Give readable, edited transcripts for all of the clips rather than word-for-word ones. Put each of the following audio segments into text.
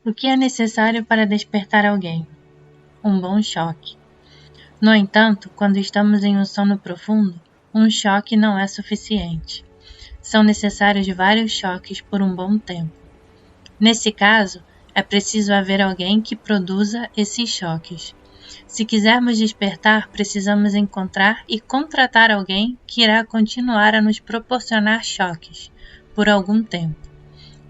O que é necessário para despertar alguém? Um bom choque. No entanto, quando estamos em um sono profundo, um choque não é suficiente. São necessários vários choques por um bom tempo. Nesse caso, é preciso haver alguém que produza esses choques. Se quisermos despertar, precisamos encontrar e contratar alguém que irá continuar a nos proporcionar choques por algum tempo.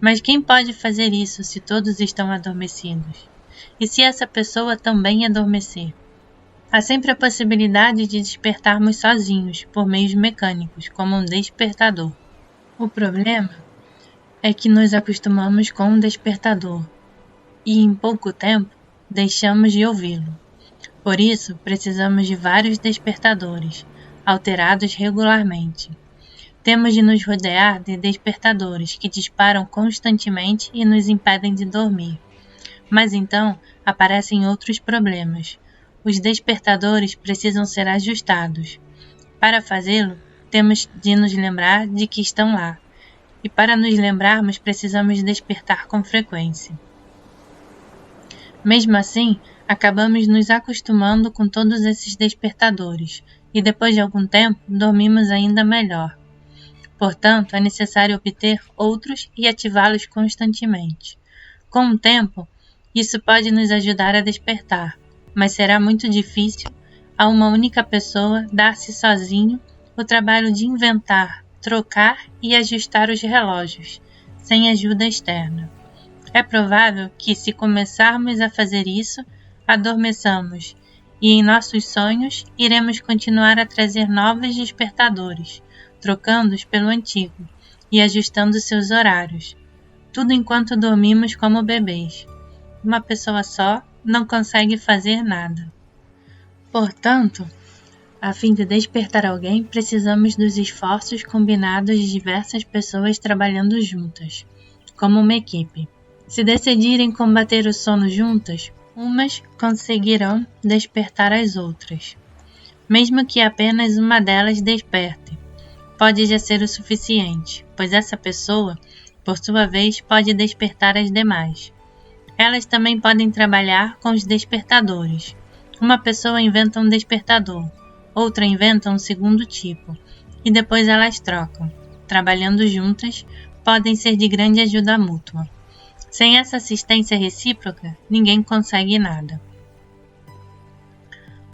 Mas quem pode fazer isso se todos estão adormecidos? E se essa pessoa também adormecer? Há sempre a possibilidade de despertarmos sozinhos, por meios mecânicos, como um despertador. O problema é que nos acostumamos com um despertador e, em pouco tempo, deixamos de ouvi-lo. Por isso, precisamos de vários despertadores, alterados regularmente. Temos de nos rodear de despertadores que disparam constantemente e nos impedem de dormir. Mas então aparecem outros problemas. Os despertadores precisam ser ajustados. Para fazê-lo, temos de nos lembrar de que estão lá. E para nos lembrarmos, precisamos despertar com frequência. Mesmo assim, acabamos nos acostumando com todos esses despertadores e depois de algum tempo dormimos ainda melhor. Portanto, é necessário obter outros e ativá-los constantemente. Com o tempo, isso pode nos ajudar a despertar, mas será muito difícil a uma única pessoa dar-se sozinho o trabalho de inventar, trocar e ajustar os relógios, sem ajuda externa. É provável que, se começarmos a fazer isso, adormeçamos e em nossos sonhos iremos continuar a trazer novos despertadores, trocando-os pelo antigo e ajustando seus horários. Tudo enquanto dormimos como bebês. Uma pessoa só não consegue fazer nada. Portanto, a fim de despertar alguém, precisamos dos esforços combinados de diversas pessoas trabalhando juntas, como uma equipe. Se decidirem combater o sono juntas, umas conseguirão despertar as outras. Mesmo que apenas uma delas desperte, pode já ser o suficiente, pois essa pessoa, por sua vez, pode despertar as demais. Elas também podem trabalhar com os despertadores. Uma pessoa inventa um despertador, outra inventa um segundo tipo, e depois elas trocam. Trabalhando juntas, podem ser de grande ajuda mútua. Sem essa assistência recíproca, ninguém consegue nada.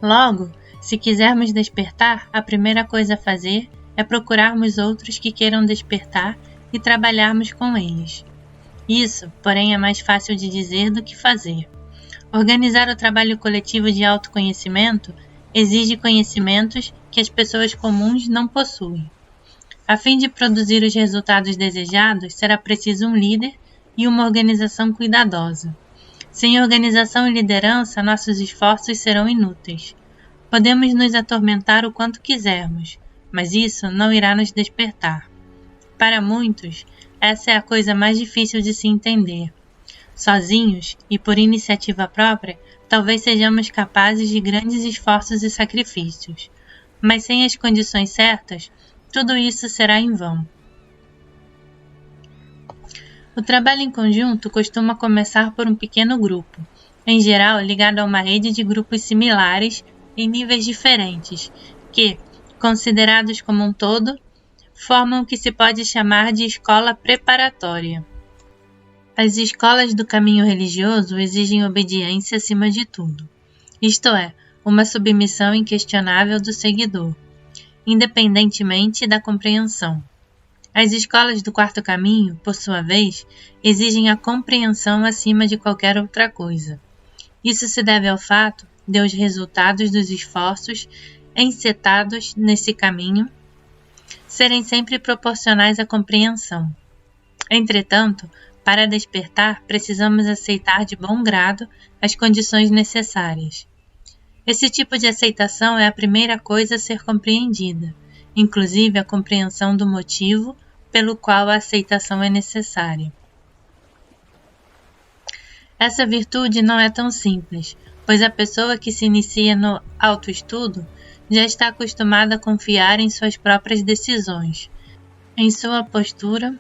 Logo, se quisermos despertar, a primeira coisa a fazer é procurarmos outros que queiram despertar e trabalharmos com eles. Isso, porém, é mais fácil de dizer do que fazer. Organizar o trabalho coletivo de autoconhecimento exige conhecimentos que as pessoas comuns não possuem. A fim de produzir os resultados desejados, será preciso um líder e uma organização cuidadosa. Sem organização e liderança, nossos esforços serão inúteis. Podemos nos atormentar o quanto quisermos, mas isso não irá nos despertar. Para muitos, essa é a coisa mais difícil de se entender. Sozinhos e por iniciativa própria, talvez sejamos capazes de grandes esforços e sacrifícios, mas sem as condições certas, tudo isso será em vão. O trabalho em conjunto costuma começar por um pequeno grupo, em geral ligado a uma rede de grupos similares em níveis diferentes, que, considerados como um todo, formam o que se pode chamar de escola preparatória. As escolas do caminho religioso exigem obediência acima de tudo, isto é, uma submissão inquestionável do seguidor, independentemente da compreensão. As escolas do quarto caminho, por sua vez, exigem a compreensão acima de qualquer outra coisa. Isso se deve ao fato de os resultados dos esforços encetados nesse caminho serem sempre proporcionais à compreensão. Entretanto, para despertar, precisamos aceitar de bom grado as condições necessárias. Esse tipo de aceitação é a primeira coisa a ser compreendida, inclusive a compreensão do motivo pelo qual a aceitação é necessária. Essa virtude não é tão simples, pois a pessoa que se inicia no autoestudo já está acostumada a confiar em suas próprias decisões, em sua postura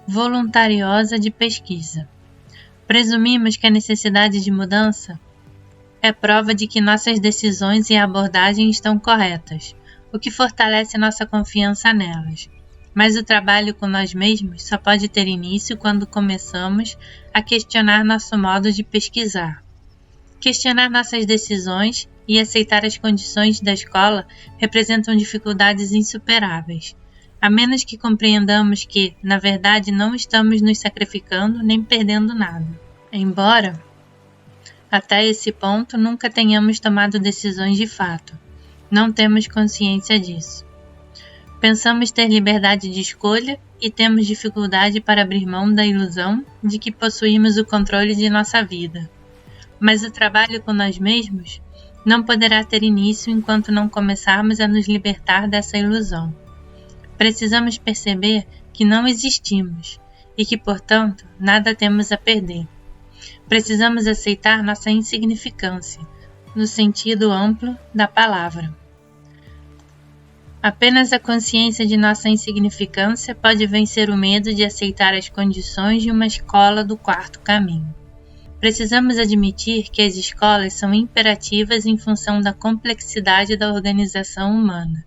voluntariosa de pesquisa. Presumimos que a necessidade de mudança é prova de que nossas decisões e abordagem estão corretas, o que fortalece nossa confiança nelas. Mas o trabalho com nós mesmos só pode ter início quando começamos a questionar nosso modo de pesquisar. Questionar nossas decisões e aceitar as condições da escola representam dificuldades insuperáveis, a menos que compreendamos que, na verdade, não estamos nos sacrificando nem perdendo nada. Embora, até esse ponto, nunca tenhamos tomado decisões de fato, não temos consciência disso. Pensamos ter liberdade de escolha e temos dificuldade para abrir mão da ilusão de que possuímos o controle de nossa vida. Mas o trabalho com nós mesmos não poderá ter início enquanto não começarmos a nos libertar dessa ilusão. Precisamos perceber que não existimos e que, portanto, nada temos a perder. Precisamos aceitar nossa insignificância, no sentido amplo da palavra. Apenas a consciência de nossa insignificância pode vencer o medo de aceitar as condições de uma escola do quarto caminho. Precisamos admitir que as escolas são imperativas em função da complexidade da organização humana.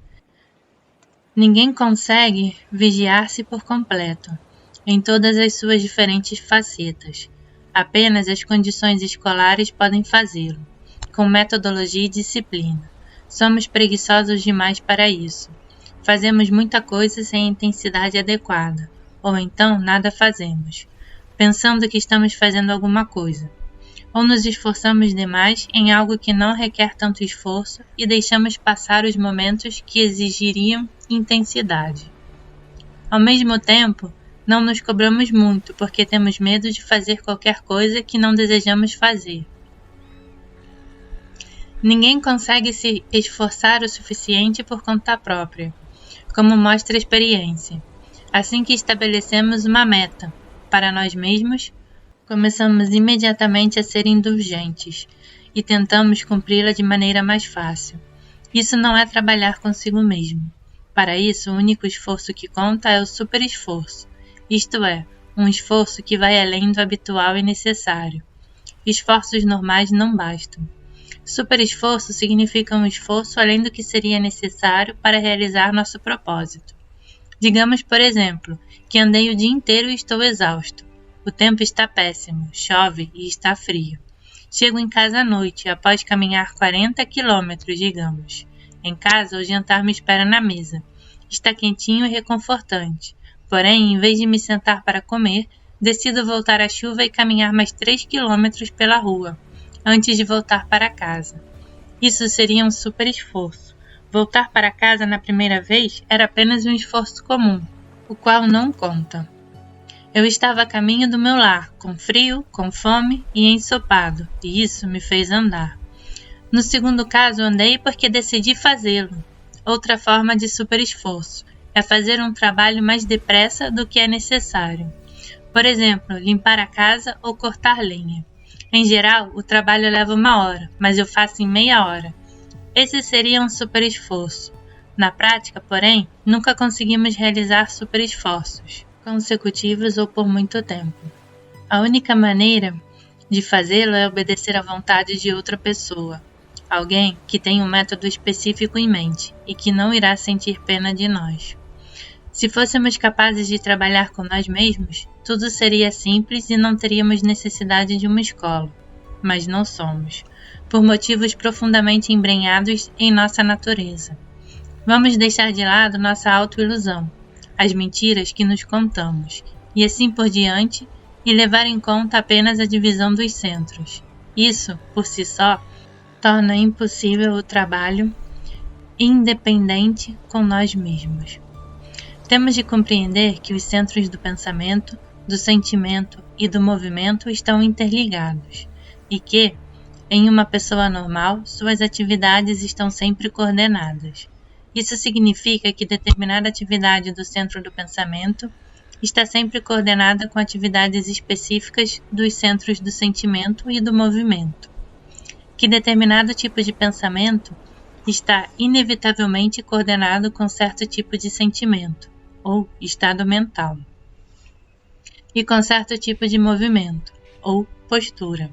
Ninguém consegue vigiar-se por completo, em todas as suas diferentes facetas. Apenas as condições escolares podem fazê-lo, com metodologia e disciplina. Somos preguiçosos demais para isso. Fazemos muita coisa sem a intensidade adequada, ou então nada fazemos, pensando que estamos fazendo alguma coisa. Ou nos esforçamos demais em algo que não requer tanto esforço e deixamos passar os momentos que exigiriam intensidade. Ao mesmo tempo, não nos cobramos muito porque temos medo de fazer qualquer coisa que não desejamos fazer. Ninguém consegue se esforçar o suficiente por conta própria, como mostra a experiência. Assim que estabelecemos uma meta para nós mesmos, começamos imediatamente a ser indulgentes e tentamos cumpri-la de maneira mais fácil. Isso não é trabalhar consigo mesmo. Para isso, o único esforço que conta é o superesforço, isto é, um esforço que vai além do habitual e necessário. Esforços normais não bastam. Superesforço significa um esforço além do que seria necessário para realizar nosso propósito. Digamos, por exemplo, que andei o dia inteiro e estou exausto. O tempo está péssimo, chove e está frio. Chego em casa à noite, após caminhar 40 quilômetros, digamos. Em casa, o jantar me espera na mesa. Está quentinho e reconfortante. Porém, em vez de me sentar para comer, decido voltar à chuva e caminhar mais 3 quilômetros pela rua, antes de voltar para casa. Isso seria um super esforço. Voltar para casa na primeira vez era apenas um esforço comum, o qual não conta. Eu estava a caminho do meu lar, com frio, com fome e ensopado, e isso me fez andar. No segundo caso, andei porque decidi fazê-lo. Outra forma de super esforço é fazer um trabalho mais depressa do que é necessário. Por exemplo, limpar a casa ou cortar lenha. Em geral, o trabalho leva 1 hora, mas eu faço em meia hora. Esse seria um super esforço. Na prática, porém, nunca conseguimos realizar super esforços consecutivos ou por muito tempo. A única maneira de fazê-lo é obedecer à vontade de outra pessoa, alguém que tem um método específico em mente e que não irá sentir pena de nós. Se fôssemos capazes de trabalhar com nós mesmos, tudo seria simples e não teríamos necessidade de uma escola. Mas não somos, por motivos profundamente embrenhados em nossa natureza. Vamos deixar de lado nossa autoilusão, as mentiras que nos contamos, e assim por diante, e levar em conta apenas a divisão dos centros. Isso, por si só, torna impossível o trabalho independente com nós mesmos. Temos de compreender que os centros do pensamento, do sentimento e do movimento estão interligados, e que, em uma pessoa normal, suas atividades estão sempre coordenadas. Isso significa que determinada atividade do centro do pensamento está sempre coordenada com atividades específicas dos centros do sentimento e do movimento. Que determinado tipo de pensamento está inevitavelmente coordenado com certo tipo de sentimento, ou estado mental, e com certo tipo de movimento, ou postura.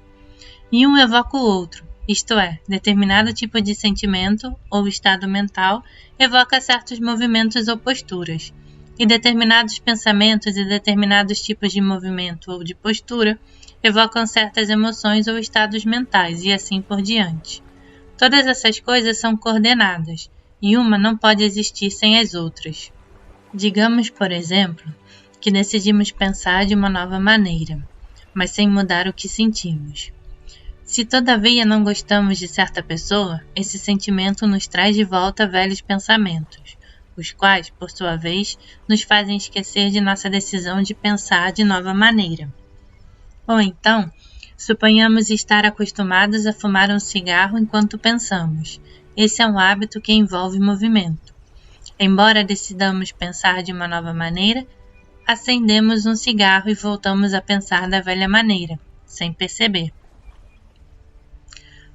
E um evoca o outro, isto é, determinado tipo de sentimento ou estado mental evoca certos movimentos ou posturas, e determinados pensamentos e determinados tipos de movimento ou de postura evocam certas emoções ou estados mentais, e assim por diante. Todas essas coisas são coordenadas, e uma não pode existir sem as outras. Digamos, por exemplo, que decidimos pensar de uma nova maneira, mas sem mudar o que sentimos. Se todavia não gostamos de certa pessoa, esse sentimento nos traz de volta velhos pensamentos, os quais, por sua vez, nos fazem esquecer de nossa decisão de pensar de nova maneira. Ou então, suponhamos estar acostumados a fumar um cigarro enquanto pensamos. Esse é um hábito que envolve movimento. Embora decidamos pensar de uma nova maneira, acendemos um cigarro e voltamos a pensar da velha maneira, sem perceber.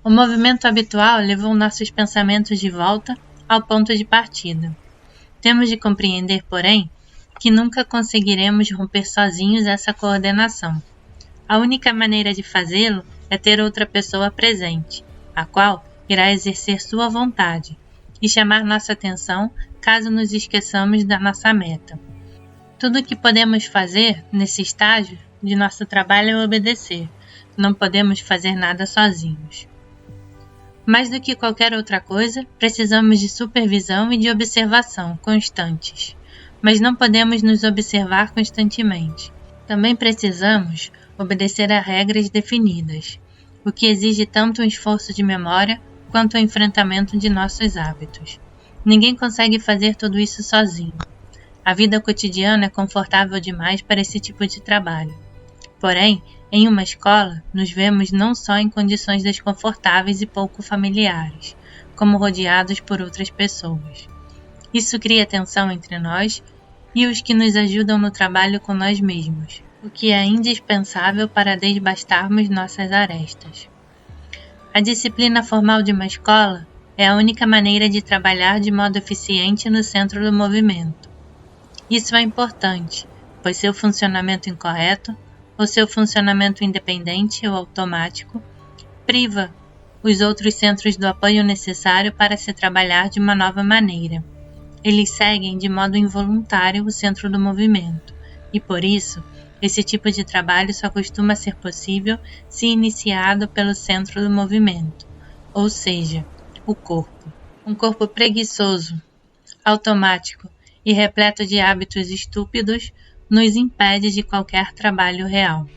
O movimento habitual levou nossos pensamentos de volta ao ponto de partida. Temos de compreender, porém, que nunca conseguiremos romper sozinhos essa coordenação. A única maneira de fazê-lo é ter outra pessoa presente, a qual irá exercer sua vontade e chamar nossa atenção caso nos esqueçamos da nossa meta. Tudo o que podemos fazer nesse estágio de nosso trabalho é obedecer. Não podemos fazer nada sozinhos. Mais do que qualquer outra coisa, precisamos de supervisão e de observação constantes, mas não podemos nos observar constantemente. Também precisamos obedecer a regras definidas, o que exige tanto um esforço de memória quanto o enfrentamento de nossos hábitos. Ninguém consegue fazer tudo isso sozinho. A vida cotidiana é confortável demais para esse tipo de trabalho. Porém, em uma escola, nos vemos não só em condições desconfortáveis e pouco familiares, como rodeados por outras pessoas. Isso cria tensão entre nós e os que nos ajudam no trabalho com nós mesmos, o que é indispensável para desbastarmos nossas arestas. A disciplina formal de uma escola é a única maneira de trabalhar de modo eficiente no centro do movimento. Isso é importante, pois seu funcionamento incorreto ou seu funcionamento independente ou automático priva os outros centros do apoio necessário para se trabalhar de uma nova maneira. Eles seguem de modo involuntário o centro do movimento, e por isso, esse tipo de trabalho só costuma ser possível se iniciado pelo centro do movimento, ou seja, o corpo. Um corpo preguiçoso, automático e repleto de hábitos estúpidos nos impede de qualquer trabalho real.